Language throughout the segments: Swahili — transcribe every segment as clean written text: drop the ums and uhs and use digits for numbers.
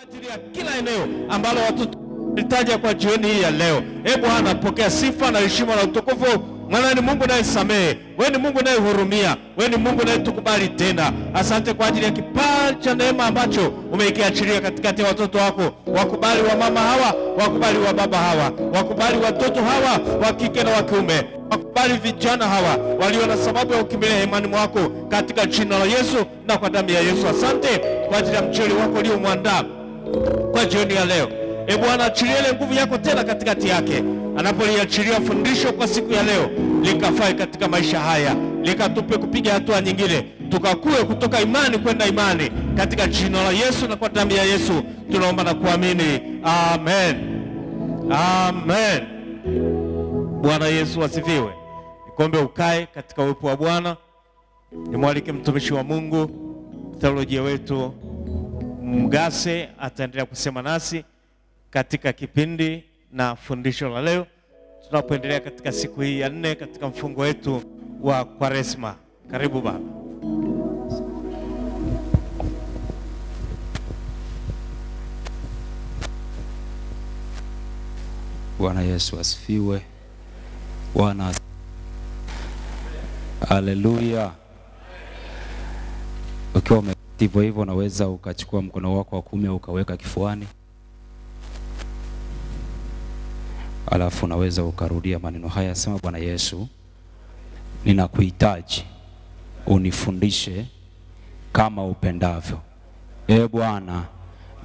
ajili ya kila eneo ambalo watu tunahitaji kwa jioni hii ya leo. Bwana, pokea sifa na heshima na utukufu. Maana ni Mungu anayesamehe, wewe ni Mungu anayehurumia, wewe ni Mungu anayetukubali tena. Asante kwa ajili ya kipaji cha neema ambacho umeikiachilia katikati ya watoto wako. Wakubali wa mama hawa, wakubali wa baba hawa, wakubali watoto hawa wa kike na wa kiume, wakubali vijana hawa walio na sababu ya kukimbilia imani mwako, katika jina la Yesu na kwa damu ya Yesu. Asante kwa ajili ya mchele wako uliomwandaa kwa jioni ya leo. Bwana, achilia ile nguvu yako tena katikati yake, anapoliachilia fundisho kwa siku ya leo, likafae katika maisha haya, likatupe kupiga hatua nyingine, tukakue kutoka imani kwenda imani, katika jina la Yesu na kwa damu ya Yesu tunaomba na kuamini. Amen. Amen. Bwana Yesu asifiwe. Nikombe ukae katika uwepo wa Bwana. Nimwalike mtumishi wa Mungu, theolojia wetu Mgase, ataendelea kusema nasi katika kipindi na fundisho la leo, tunapoendelea katika siku hii ya 4 katika mfungo wetu wa Kwaresma. Karibu baba. Bwana Yesu asifiwe. Bwana, haleluya. Ukiwa umetivo hivyo, unaweza ukachukua mkono wako wa kuume ukaweka kifuani, alafu unaweza ukarudia maneno haya. Sema: Bwana Yesu, ninakuhitaji, unifundishe kama upendavyo. Bwana,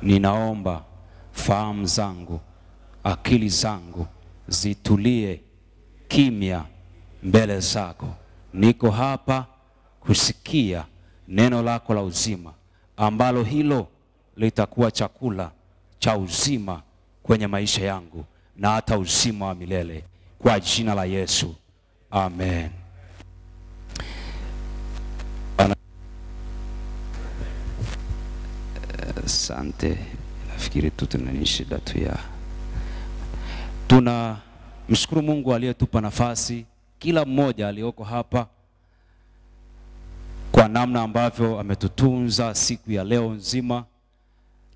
ninaomba fahamu zangu, akili zangu zitulie kimya mbele zako. Niko hapa kusikia neno lako la uzima, ambalo hilo litakuwa chakula cha uzima kwenye maisha yangu na hata uzima wa milele, kwa jina la Yesu. Amen. Asante. Nafikiri tu tuna shida tu ya tunamshukuru Mungu aliyetupa nafasi, kila mmoja aliyoko hapa, kwa namna ambavyo ametutunza siku ya leo nzima.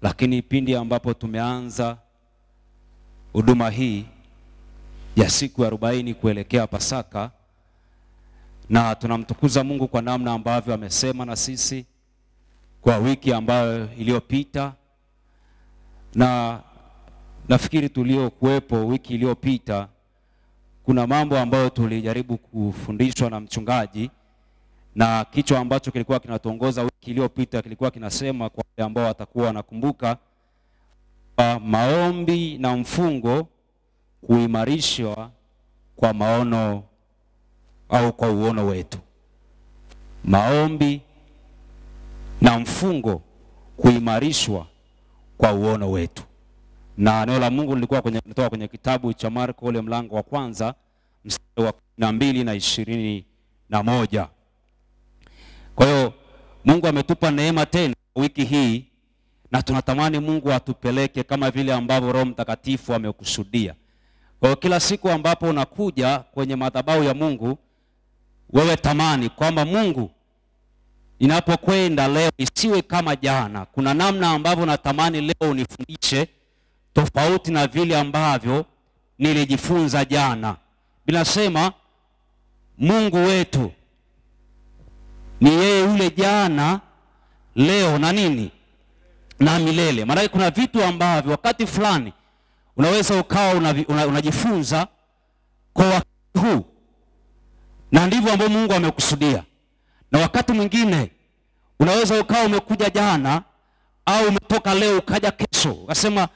Lakini pindi ambapo tumeanza huduma hii ya siku ya 40 kuelekea Pasaka, na tunamtukuza Mungu kwa namna ambavyo amesema na sisi kwa wiki ambayo iliyopita. Na nafikiri tulio kuwepo wiki iliyopita, kuna mambo ambayo tulijaribu kufundishwa na mchungaji, na kichwa ambacho kilikuwa kinatuongoza wiki iliyopita kilikuwa kinasema, kwa wale ambao watakuwa wanakumbuka, maombi na mfungo kuimarishwa kwa maono au kwa uono wetu. Maombi na mfungo kuimarishwa kwa uono wetu. Na neno la Mungu lilikuwa kutoka kwenye kitabu cha Marko ule mlango wa kwanza mstari wa 12 na 21. Kwa hiyo Mungu ametupa neema tena wiki hii, na tunatamani Mungu atupeleke kama vile ambavyo Roho Mtakatifu amekusudia. Kwa hiyo kila siku ambapo unakuja kwenye madhabahu ya Mungu, wewe tamani kwamba Mungu, inapokwenda leo isiwe kama jana. Kuna namna ambavyo natamani leo unifundishe tofauti na vile ambavyo nilijifunza jana. Binasema Mungu wetu ni yeye yule jana, leo na nini na milele. Maana kuna vitu ambavyo wakati fulani unaweza ukawa unajifunza kwa wakati huu, na ndivyo ambavyo Mungu amekusudia. Na wakati mwingine unaweza ukawa umekuja jana au umetoka leo ukaja kesho, ukasema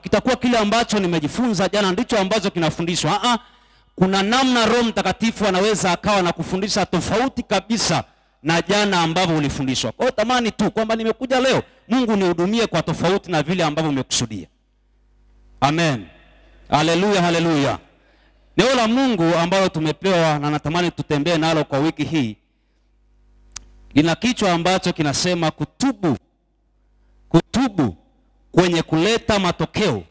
kitakuwa kile ambacho nimejifunza jana ndicho ambacho kinafundishwa. Kuna namna Roho Mtakatifu anaweza akawa na kufundisha tofauti kabisa na jana ambavyo ulifundishwa. Kwa hiyo tamani tu kwamba nimekuja leo, Mungu nihudumie kwa tofauti na vile ambavyo umekusudia. Amen. Haleluya, haleluya. Neno la Mungu ambalo tumepewa na natamani tutembee nalo kwa wiki hii, lina kichwa ambacho kinasema kutubu. Kutubu kwenye kuleta matokeo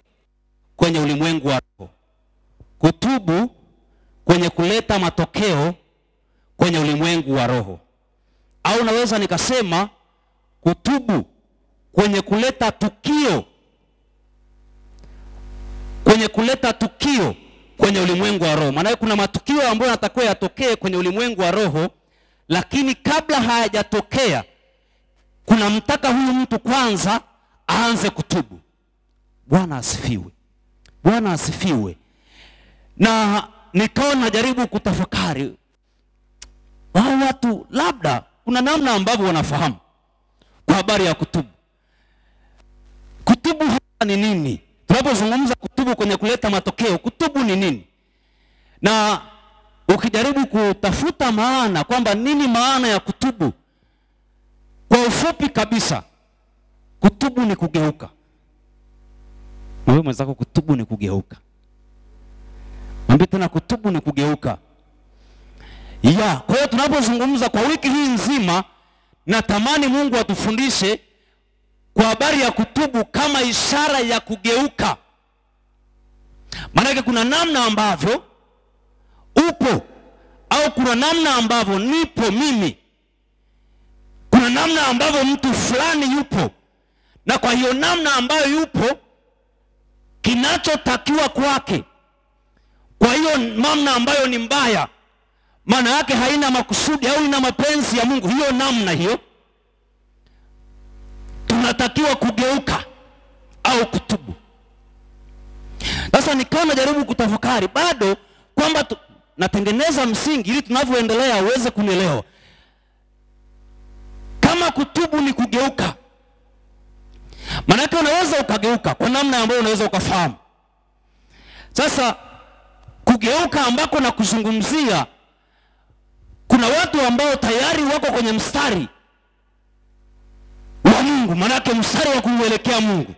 kwenye ulimwengu wa roho. Kutubu kwenye kuleta matokeo kwenye ulimwengu wa roho. Au naweza nikasema kutubu kwenye kuleta tukio kwenye ulimwengu wa roho. Maana kuna matukio ambayo yanatakiwa yatokee kwenye ulimwengu wa roho, lakini kabla hayajatokea kuna mtaka huyu mtu kwanza aanze kutubu. Bwana asifiwe. Bwana asifiwe. Na nikawa najaribu kutafakari, wao watu labda kuna namna ambavyo wanafahamu kwa habari ya kutubu. Kutubu hapa ni nini? Tunapozungumza kutubu kwenye kuleta matokeo, kutubu ni nini? Na ukijaribu kutafuta maana kwamba nini maana ya kutubu, kwa ufupi kabisa, kutubu ni kugeuka. Wewe mwenzako, kutubu ni kugeuka. Mwambie tena, kutubu ni kugeuka. Kwa hiyo tunapozungumza kwa wiki hii nzima, natamani Mungu atufundishe kwa habari ya kutubu kama ishara ya kugeuka. Maana kuna namna ambavyo upo, au kuna namna ambavyo nipo mimi, kuna namna ambavyo mtu fulani yupo, na kwa hiyo namna ambayo yupo kinachotakiwa kwake, kwa hiyo namna ambayo ni mbaya, maana yake haina makusudi au ina mapenzi ya Mungu, hiyo namna hiyo tunatakiwa kugeuka au kutubu. Sasa nikawa najaribu kutafakari bado kwamba natengeneza msingi ili tunavyoendelea uweze kunielewa. Kama kutubu ni kugeuka, maana yake unaweza ukageuka kwa namna ambayo unaweza ukafahamu. Sasa kugeuka ambako na kuzungumzia, kuna watu ambao tayari wako kwenye mstari wa Mungu, maana yake mstari wa kuelekea Mungu,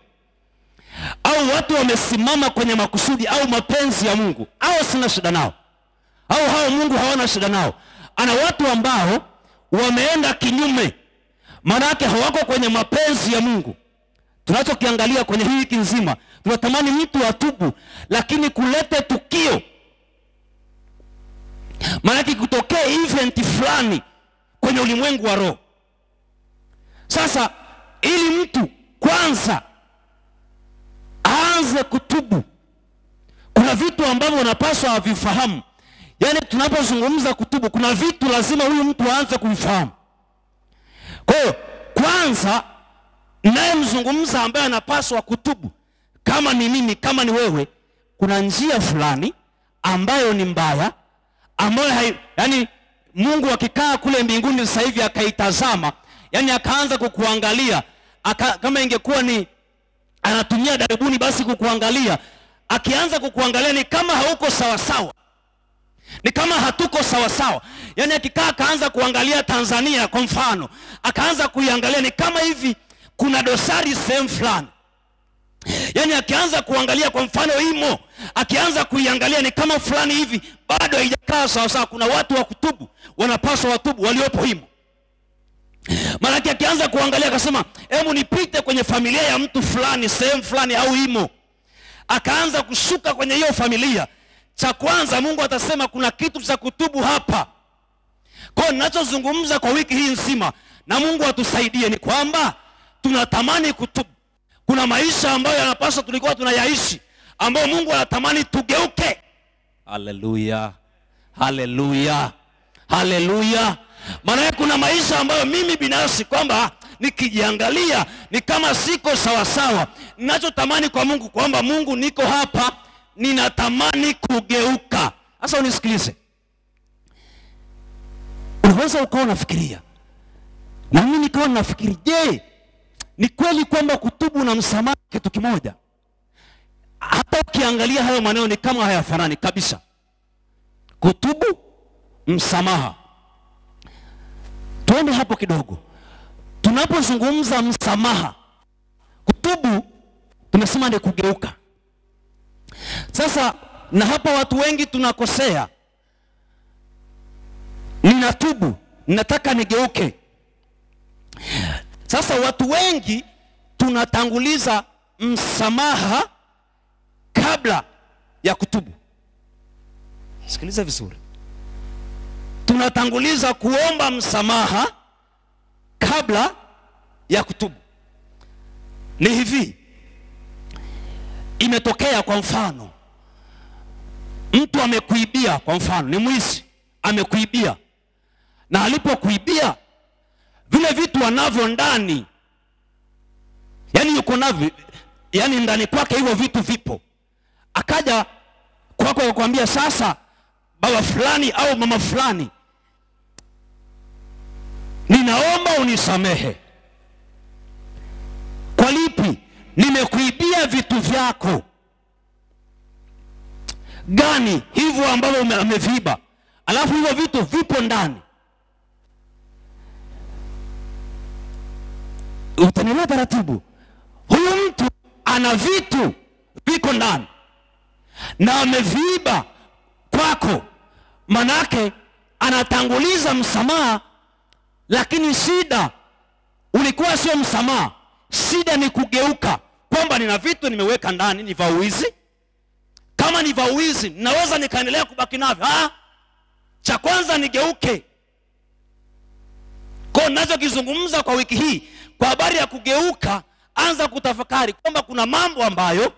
au watu wamesimama kwenye makusudi au mapenzi ya Mungu, au sina shida nao, au hao Mungu hawana shida nao. Ana watu ambao wameenda kinyume, maana yake hawako kwenye mapenzi ya Mungu. Tunachokiangalia kwenye hii wiki nzima, tunatamani mtu atubu, lakini kulete tukio, maana yake kutokea event fulani kwenye ulimwengu wa roho. Sasa ili mtu kwanza aanze kutubu, kuna vitu ambavyo unapaswa avifahamu. Yaani tunapozungumza kutubu, kuna vitu lazima huyu mtu aanze kuvifahamu. Kwa hiyo kwanza, naye mzungumza ambaye anapaswa kutubu, kama ni mimi, kama ni wewe, kuna njia fulani ambayo ni mbaya, ambayo yani Mungu akikaa kule mbinguni sasa hivi akaitazama, yani akaanza kukuangalia, kama ingekuwa ni anatumia darubuni basi kukuangalia, akianza kukuangalia ni kama hauko sawa sawa, ni kama hatuko sawa sawa. Yani akikaa akaanza kuangalia Tanzania kwa mfano, akaanza kuiangalia ni kama hivi kuna dosari sehemu fulani. Yani akianza kuangalia kwa mfano Imo, akianza kuiangalia ni kama fulani hivi bado haijakaa sawa sawa. Kuna watu wa kutubu, wanapaswa watubu waliopo Imo. Maana akianza kuangalia akasema, hebu nipite kwenye familia ya mtu fulani sehemu fulani au Imo, akaanza kushuka kwenye hiyo familia, cha kwanza Mungu atasema kuna kitu cha kutubu hapa. Kwa hiyo ninachozungumza kwa wiki hii nzima, na Mungu atusaidie, ni kwamba tunatamani kutubu. Kuna maisha ambayo yanapaswa tulikuwa tunayaishi, ambayo Mungu anatamani tugeuke. Haleluya, haleluya, haleluya. Maana kuna maisha ambayo mimi binafsi kwamba nikijiangalia ni kama siko sawa sawa. Ninachotamani kwa Mungu kwamba Mungu, niko hapa, ninatamani kugeuka. Sasa unisikilize. Unaweza ukawa unafikiria, na mimi nikawa nafikiri, je, ni kweli kwamba kutubu na msamaha kitu kimoja? Hata ukiangalia hayo maneno ni kama hayafanani kabisa. Kutubu, msamaha. Tuende hapo kidogo. Tunapozungumza msamaha, kutubu tumesema ni kugeuka. Sasa na hapa watu wengi tunakosea. Ninatubu, nataka nigeuke. Sasa watu wengi tunatanguliza msamaha kabla ya kutubu. Sikiliza vizuri. Tunatanguliza kuomba msamaha kabla ya kutubu. ni hivi, imetokea kwa mfano mtu amekuibia, kwa mfano ni mwizi amekuibia, na alipokuibia vile vitu anavyo ndani, yani yuko navyo, yani ndani kwake hivyo vitu vipo, akaja kwako kukwambia, sasa baba fulani au mama fulani, ninaomba unisamehe. Kwa lipi? Nimekuibia vitu vyako. Gani hivyo ambavyo ameviba, alafu hivyo vitu vipo ndani? Utanielewa taratibu. Huyu mtu ana vitu viko ndani na ameviiba kwako, manake anatanguliza msamaha, lakini shida ulikuwa sio msamaha, shida ni kugeuka, kwamba nina vitu nimeweka ndani, ni vauizi. Kama ni vauizi, naweza nikaendelea kubaki navyo. Cha kwanza nigeuke. Kwa nazo kizungumza kwa wiki hii kwa habari ya kugeuka, anza kutafakari kwamba kuna mambo ambayo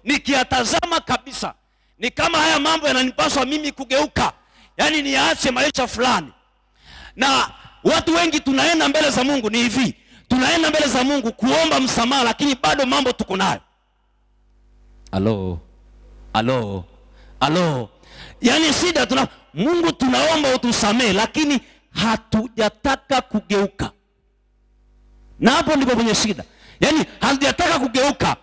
nikiyatazama kabisa ni kama haya mambo yananipaswa mimi kugeuka, yani niache maisha fulani. Na watu wengi tunaenda mbele za Mungu ni hivi, tunaenda mbele za Mungu kuomba msamaha, lakini bado mambo tuko nayo. Alo. Yani shida Mungu tunaomba utusamee, lakini hatujataka kugeuka. Na hapo ndipo kwenye shida. Yani hatujataka kugeuka.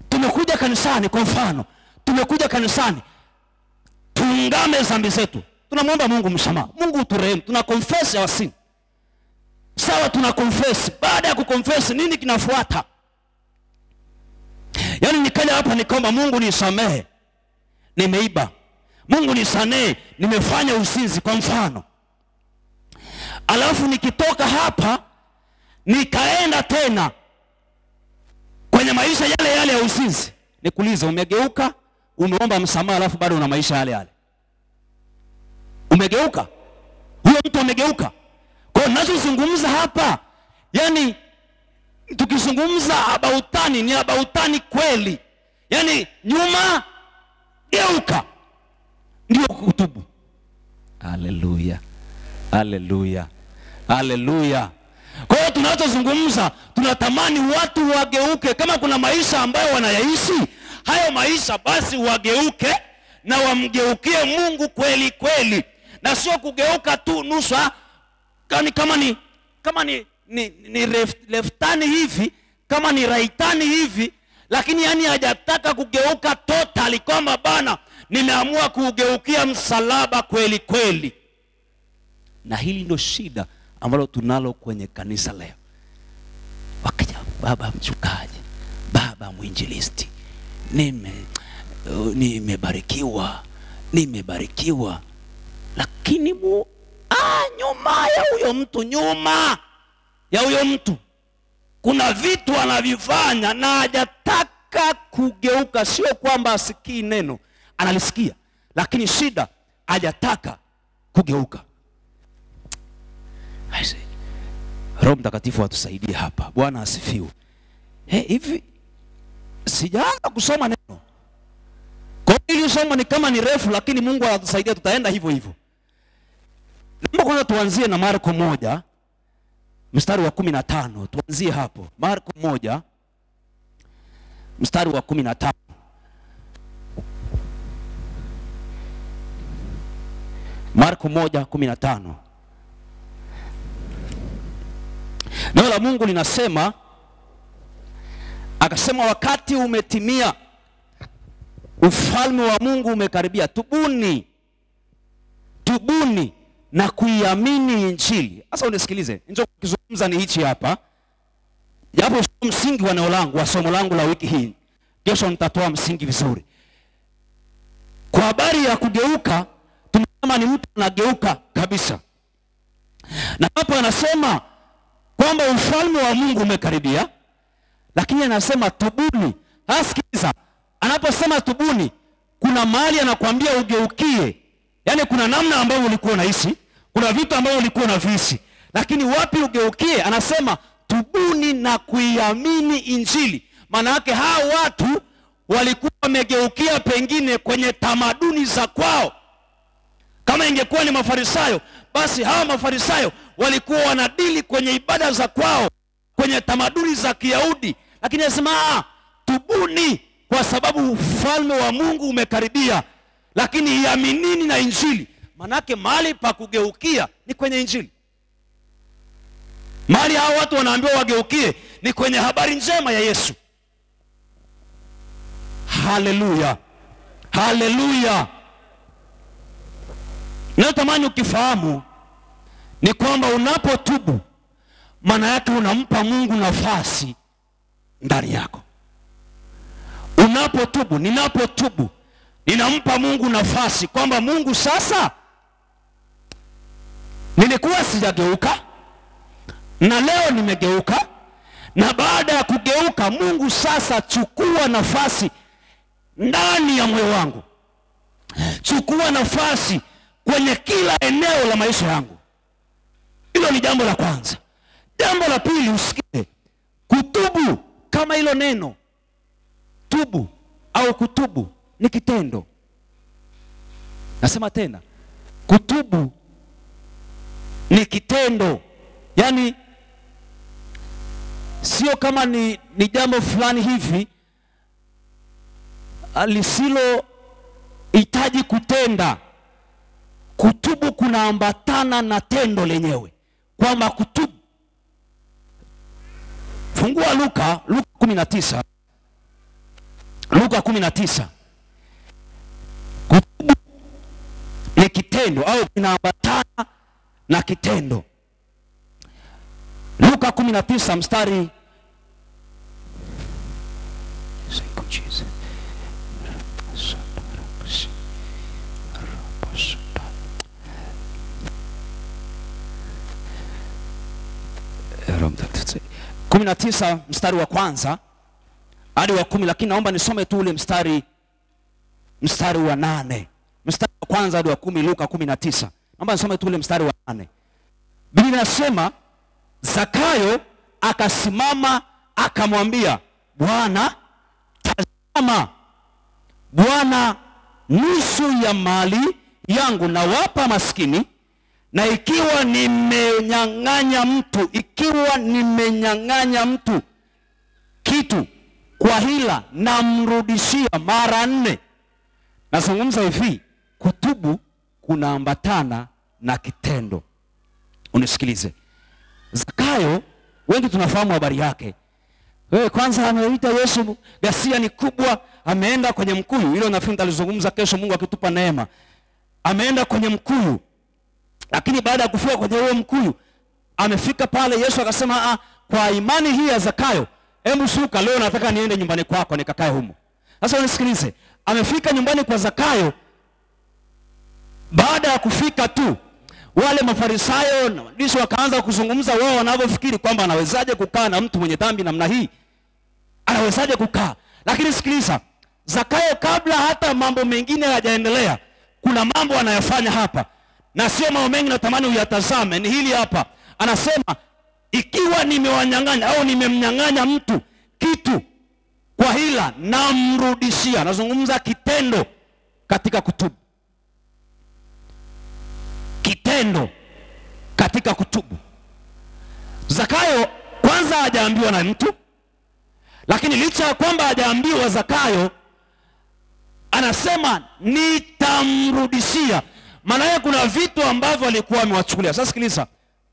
Tumekuja kanisani, kwa mfano, tumekuja kanisani, tuungame dhambi zetu, tunamwomba Mungu msamaha, Mungu uturehemu, tuna confess our sin. Sawa, tuna confess. Baada ya kuconfess, nini kinafuata? Yani nikaja hapa nikaomba, Mungu nisamehe, nimeiba. Mungu nisamehe, nimefanya uzinzi, kwa mfano. Alafu nikitoka hapa nikaenda tena kwenye maisha yale yale ya uzinzi. Nikuulize, umegeuka? Umeomba msamaha alafu bado una maisha yale yale? Umegeuka? Huyo mtu amegeuka. Kwa hiyo ninachozungumza hapa, yani tukizungumza abautani, ni abautani kweli. Yani nyuma geuka, ndio kutubu. Haleluya. Kwa hiyo tunachozungumza, tunatamani watu wageuke. Kama kuna maisha ambayo wanayaishi, hayo maisha basi wageuke na wamgeukie Mungu kweli kweli, na sio kugeuka tu nusu. Kama ni leftani hivi, kama ni rightani hivi, lakini yani hajataka kugeuka totally, kwamba bana nimeamua kugeukia msalaba kweli kweli. Na hili ndio shida ambalo tunalo kwenye kanisa leo. Wakija baba mchungaji, baba mwinjilisti, nimebarikiwa, lakini nyuma ya huyo mtu kuna vitu anavifanya na hajataka kugeuka. Sio kwamba asikii neno, analisikia, lakini shida hajataka kugeuka. Roho Mtakatifu atusaidie hapa. Bwana asifiwe. Hivi sijaanza kusoma neno, kwa hiyo somo ni kama ni refu, lakini Mungu anatusaidia, tutaenda hivyo hivyo. Naomba kwanza tuanzie na Marko 1 mstari wa 15. Tuanzie hapo. Marko 1 mstari wa 15. Marko 1:15. Neno la Mungu linasema, akasema, wakati umetimia, ufalme wa Mungu umekaribia, tubuni na kuiamini Injili. Sasa unisikilize, ninachozungumza ni hichi hapa. Japo msingi wa neno langu, wa somo langu la wiki hii, kesho nitatoa msingi vizuri. Kwa habari ya kugeuka, tunasema ni mtu anageuka kabisa. Na hapo anasema kwamba ufalme wa Mungu umekaribia, lakini anasema tubuni. Sikiliza, anaposema tubuni, kuna mahali anakuambia ugeukie. Yani kuna namna ambayo ulikuwa unaishi, kuna vitu ambavyo ulikuwa unavishi, lakini wapi ugeukie? Anasema tubuni na kuiamini Injili. Maana yake hao watu walikuwa wamegeukia pengine kwenye tamaduni za kwao. Kama ingekuwa ni Mafarisayo, basi hawa Mafarisayo walikuwa wanadili kwenye ibada za kwao, kwenye tamaduni za Kiyahudi. Lakini anasema tubuni kwa sababu ufalme wa Mungu umekaribia, lakini iaminini na Injili. Manake mahali pa kugeukia ni kwenye Injili. Mahali hao watu wanaambiwa wageukie ni kwenye habari njema ya Yesu. Haleluya, haleluya. Natamani ukifahamu ni kwamba unapotubu, maana yake unampa Mungu nafasi ndani yako. Unapotubu, ninapotubu, ninampa Mungu nafasi kwamba Mungu, sasa nilikuwa sijageuka na leo nimegeuka, na baada ya kugeuka, Mungu sasa chukua nafasi ndani ya moyo wangu. Chukua nafasi kwenye kila eneo la maisha yangu. Hilo ni jambo la kwanza. Jambo la pili, usikie kutubu kama hilo neno tubu au kutubu ni kitendo. Nasema tena, kutubu ni kitendo. Yaani sio kama ni jambo fulani hivi lisilo hitaji kutenda. Kutubu kunaambatana na tendo lenyewe, kwamba kutubu. Fungua Luka 19. Luka 19. Kutubu ni kitendo au kinaambatana na kitendo. Luka 19 mstari Kumi na tisa mstari wa kwanza hadi wa 10, lakini naomba nisome tu ule mstari wa 8. Mstari wa kwanza hadi wa 10, Luka 19. Naomba nisome tu ule mstari wa 8. Biblia inasema, Zakayo akasimama akamwambia, Bwana, tazama, Bwana, nusu ya mali yangu nawapa maskini, na ikiwa nimenyang'anya mtu kitu kwa hila, namrudishia mara 4. Nazungumza hivi, kutubu kunaambatana na kitendo. Unisikilize. Zakayo, wengi tunafahamu habari yake. Wewe kwanza ameita Yesu, ghasia ni kubwa, ameenda kwenye mkuyu. Hilo nafikiri nitalizungumza kesho Mungu akitupa neema. Ameenda kwenye mkuyu. Lakini baada ya kufika kwenye huo mkuyu, amefika pale, Yesu akasema, kwa imani hii ya Zakayo, hebu shuka leo, nataka niende nyumbani kwako nikakae humo. Sasa unisikilize. Amefika nyumbani kwa Zakayo. Baada ya kufika tu, wale Mafarisayo na waandishi wakaanza kuzungumza wao wanavyofikiri kwamba anawezaje kukaa na mtu mwenye dhambi namna hii. Anawezaje kukaa? Lakini sikiliza, Zakayo kabla hata mambo mengine hayajaendelea, kuna mambo anayofanya hapa. Na sio mambo mengi, natamani uyatazame, ni hili hapa. Anasema, ikiwa nimewanyang'anya au nimemnyang'anya mtu kitu kwa hila, namrudishia. Nazungumza kitendo katika kutubu. Kitendo katika kutubu. Zakayo kwanza hajaambiwa na mtu, lakini licha ya kwamba hajaambiwa, Zakayo anasema nitamrudishia. Maana yake kuna vitu ambavyo alikuwa amewachukulia. Sasa sikiliza,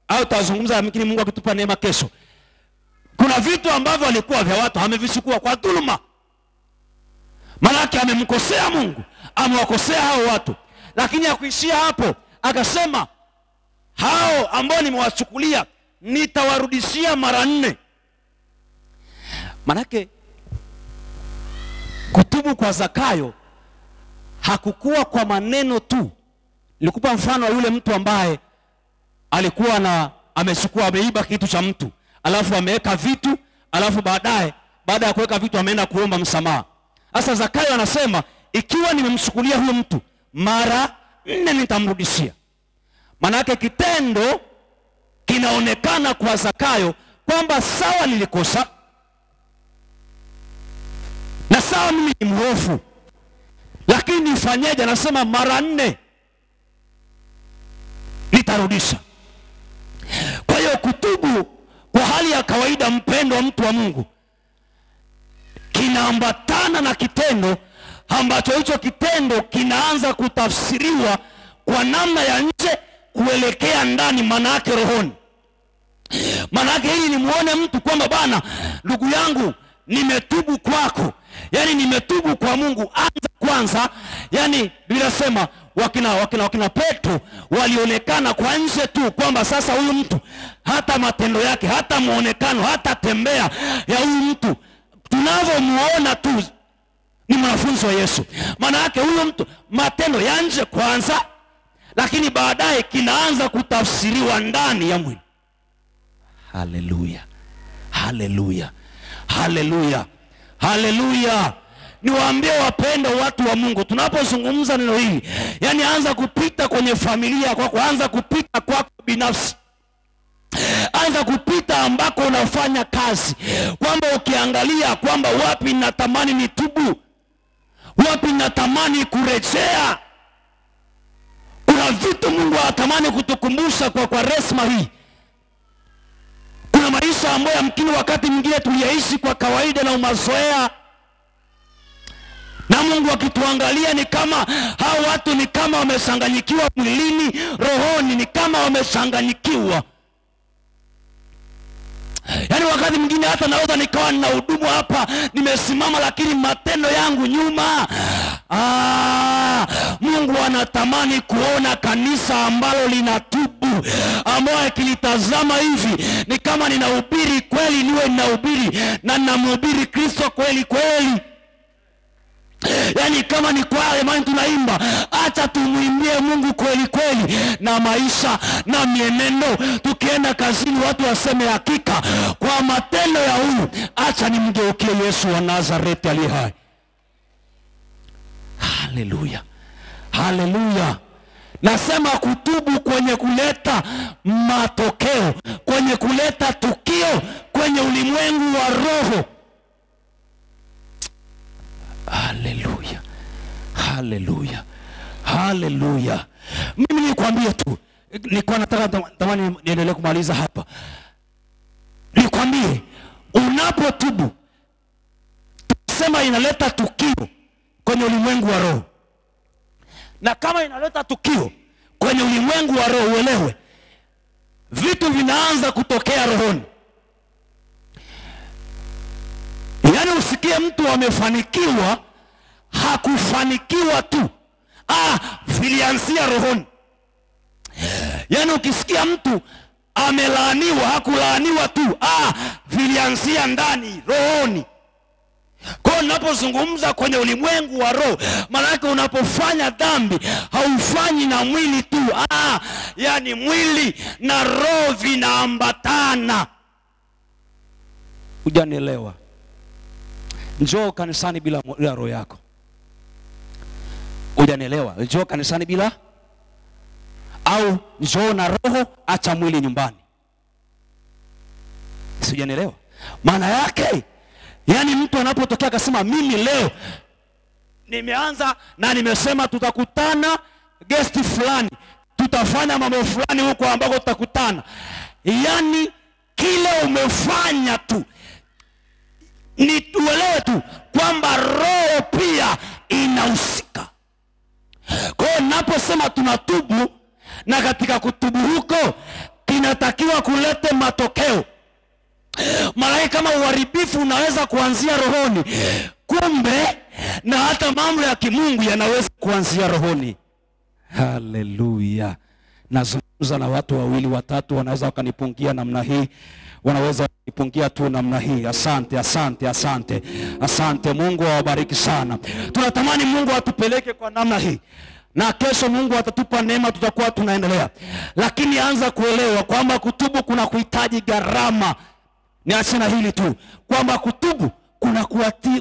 au tazungumza lakini Mungu akitupa neema kesho. Kuna vitu ambavyo alikuwa vya watu amevichukua kwa dhuluma. Maana yake amemkosea Mungu, amewakosea hao watu. Lakini hakuishia hapo, akasema hao ambao nimewachukulia nitawarudishia mara 4. Maana yake kutubu kwa Zakayo hakukuwa kwa maneno tu. Nilikupa mfano wa yule mtu ambaye alikuwa ameiba kitu cha mtu, alafu ameweka vitu, alafu baada ya kuweka vitu ameenda kuomba msamaha. Sasa Zakayo anasema, ikiwa nimemchukulia huyo mtu mara 4 nitamrudishia. Maana yake kitendo kinaonekana kwa Zakayo kwamba sawa nilikosa, na sawa mimi ni mwovu, lakini nifanyeje? Anasema mara 4 nitarudisha. Kwa hiyo kutubu kwa hali ya kawaida, mpendwa mtu wa Mungu, kinaambatana na kitendo ambacho hicho kitendo kinaanza kutafsiriwa kwa namna ya nje kuelekea ndani, maana yake rohoni. Maana yake hili ni muone mtu kwamba bana, ndugu yangu, nimetubu kwako, yani nimetubu kwa Mungu. Anza kwanza, yani bila sema wakina Petro walionekana kwa nje tu kwamba sasa huyu mtu hata matendo yake, hata muonekano, hata tembea ya huyu mtu tunavyomuona tu ni mwanafunzi wa Yesu. Maana yake huyu mtu matendo ya nje kwanza, lakini baadaye kinaanza kutafsiriwa ndani ya mwili. Haleluya, haleluya, haleluya, haleluya. Niwaambie wapendwa watu wa Mungu, tunapozungumza neno hili, yani anza kupita kwenye familia kwako, anza kupita kwako binafsi, anza kupita ambako unafanya kazi, kwamba ukiangalia kwamba wapi natamani nitubu, wapi natamani kurejea. Kuna vitu Mungu anatamani kutukumbusha kwa resma hii. Kuna maisha ambayo yamkini wakati mwingine tuliyaishi kwa kawaida na umazoea, na Mungu akituangalia ni kama hao watu ni kama wamechanganyikiwa mwilini, rohoni ni kama wamechanganyikiwa. Yani wakati mwingine hata naweza nikawa nina hudumu hapa, nimesimama, lakini matendo yangu nyuma. Mungu anatamani kuona kanisa ambalo linatubu, ambao kilitazama hivi ni kama ninahubiri kweli, niwe ninahubiri na ninamhubiri Kristo kweli kweli. Yani kama ni kwaya imani tunaimba, acha tumuimbie Mungu kweli kweli na maisha na mienendo. Tukienda kazini watu waseme hakika kwa matendo ya huyu, acha nimgeukie Yesu wa Nazareti aliye hai. Haleluya, haleluya. Nasema kutubu kwenye kuleta matokeo, kwenye kuleta tukio kwenye ulimwengu wa roho. Haleluya, haleluya, haleluya. Mimi nikwambie tu, nilikuwa nataka tamani niendelee kumaliza hapa. Nikwambie, unapotubu tusema inaleta tukio kwenye ulimwengu wa roho. Na kama inaleta tukio kwenye ulimwengu wa roho, uelewe vitu vinaanza kutokea rohoni. Yani usikie mtu amefanikiwa, hakufanikiwa tu, vilianzia rohoni. Yani ukisikia mtu amelaaniwa, hakulaaniwa tu, vilianzia ndani rohoni. Kwa ninapozungumza kwenye ulimwengu wa roho, maana yake unapofanya dhambi haufanyi na mwili tu, yani mwili na roho vinaambatana. Hujanielewa? Njoo kanisani bila roho yako. Hujanielewa? Njoo kanisani bila, au njoo na roho, acha mwili nyumbani. Hujanielewa? Maana yake yani mtu anapotokea akasema mimi leo nimeanza na nimesema tutakutana guest fulani, tutafanya mambo fulani huko ambako tutakutana. Yani kile umefanya tu, ni tuelewe tu kwamba roho pia inahusika. Kwa hiyo naposema tunatubu, na katika kutubu huko kinatakiwa kulete matokeo. Maana kama uharibifu unaweza kuanzia rohoni, kumbe na hata mambo ya kimungu yanaweza kuanzia rohoni. Haleluya. Nazungumza na watu wawili watatu, wanaweza wakanipungia namna hii, wanaweza wakanipungia tu namna hii. Asante, asante, asante, asante. Mungu awabariki sana. Tunatamani Mungu atupeleke kwa namna hii, na kesho Mungu atatupa neema, tutakuwa tunaendelea. Lakini anza kuelewa kwamba kutubu kuna kuhitaji gharama. Niache na hili tu kwamba kutubu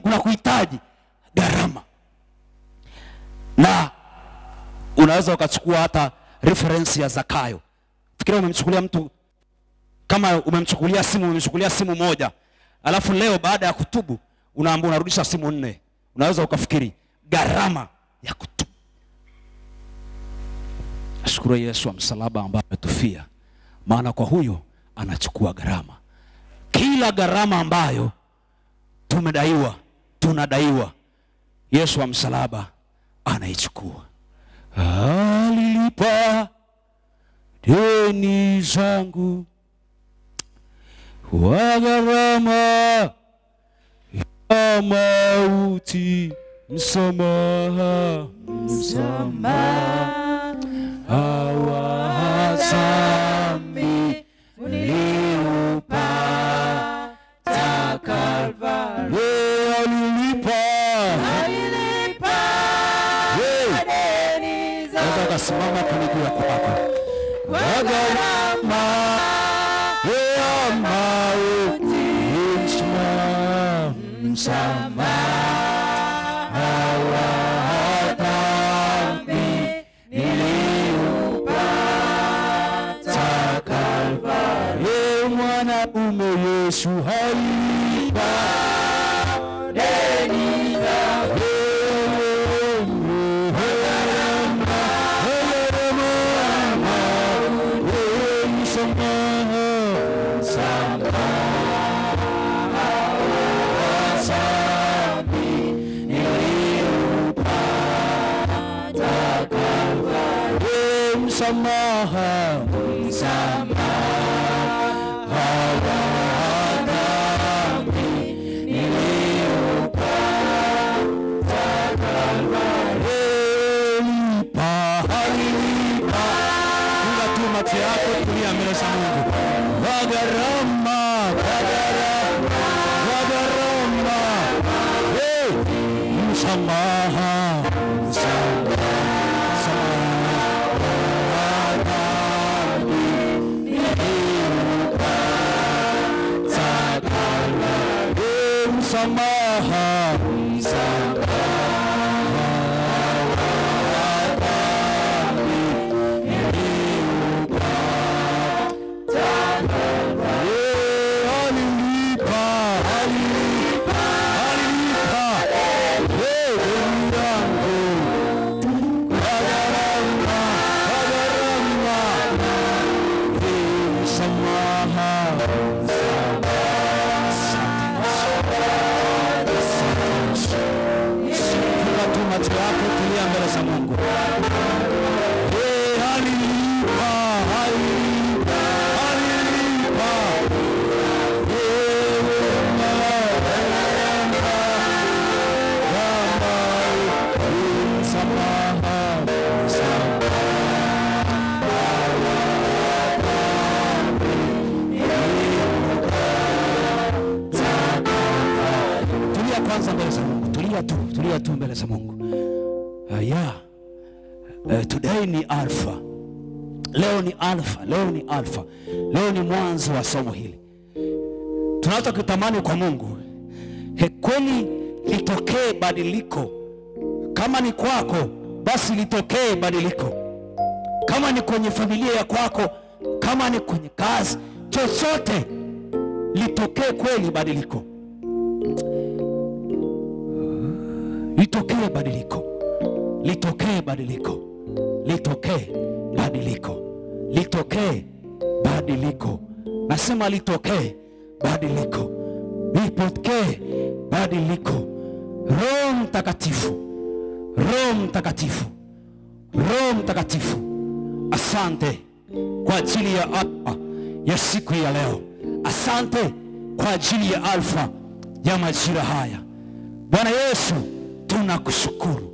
kuna kuhitaji gharama. Na unaweza ukachukua hata reference ya Zakayo. Fikiria umemchukulia mtu Kama umemchukulia simu moja, alafu leo baada ya kutubu unaambiwa unarudisha simu 4, unaweza ukafikiri gharama ya kutubu. Ashukuru Yesu wa msalaba ambaye ametufia, maana kwa huyo anachukua gharama. Kila gharama ambayo tunadaiwa, Yesu wa msalaba anaichukua. Alilipa deni zangu wa gharama ya mauti, msamaha hawa zambi uliupata Kalvari. Alilipa deni zangu. Sasa ukasimama kwa miguu yako hapa. Wa gharama ya mauti, msamaha hawa dhambi niliupata Kalvari. Mwanaume Yesu alilipa deni zangu. Msamaha hawa dhambi niliupata Kalvari. Alilipa. Funga tu macho yako, tulia mbele za Mungu. Wa gharama. Msamaha tulia tu mbele za Mungu. Today ni alpha. Leo ni alpha. Leo ni mwanzo wa somo hili. Tunataka kutamani kwa Mungu, kweli litokee badiliko. Kama ni kwako, basi litokee badiliko. Kama ni kwenye familia ya kwako, kama ni kwenye kazi, chochote litokee kweli badiliko. Litokee badiliko. Nasema litokee badiliko. Lipokee badiliko. Roho Mtakatifu, asante kwa ajili ya siku ya leo. Asante kwa ajili ya alfa ya majira haya. Bwana Yesu, tunakushukuru.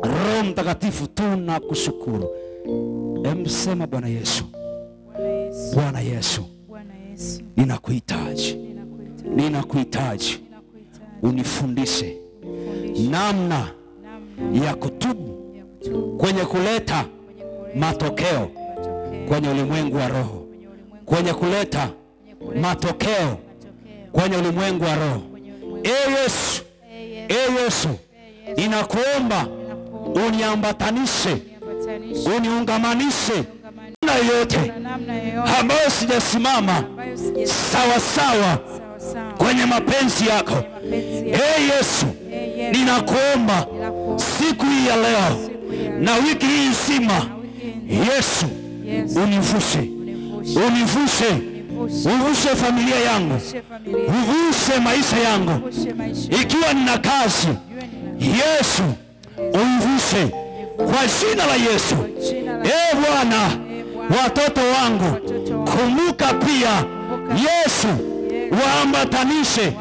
Roho Mtakatifu, tunakushukuru. Emsema Bwana Yesu. Ninakuhitaji. Unifundishe namna ya kutubu kwenye kuleta matokeo kwenye ulimwengu wa roho. Kwenye kuleta matokeo kwenye ulimwengu wa roho. Yesu, ninakuomba uniambatanishe, uniungamanishe na yote ambayo sijasimama sawa sawa kwenye mapenzi yako. Yesu, ninakuomba siku hii ya leo na wiki hii nzima, Yesu, univushe, uvushe familia yangu, uvushe maisha yangu. Ikiwa nina kazi, Yesu, univushe kwa jina la Yesu. Bwana, watoto wangu kumbuka pia, Yesu, waambatanishe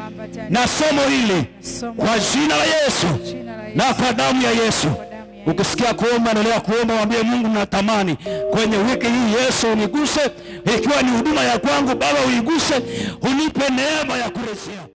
na somo hili kwa jina la Yesu na kwa damu ya Yesu. Ukisikia kuomba, endelea kuomba, mwambie Mungu natamani kwenye wiki hii Yesu uniguse. Ikiwa ni huduma ya kwangu, Baba uiguse, unipe neema ya kurejea.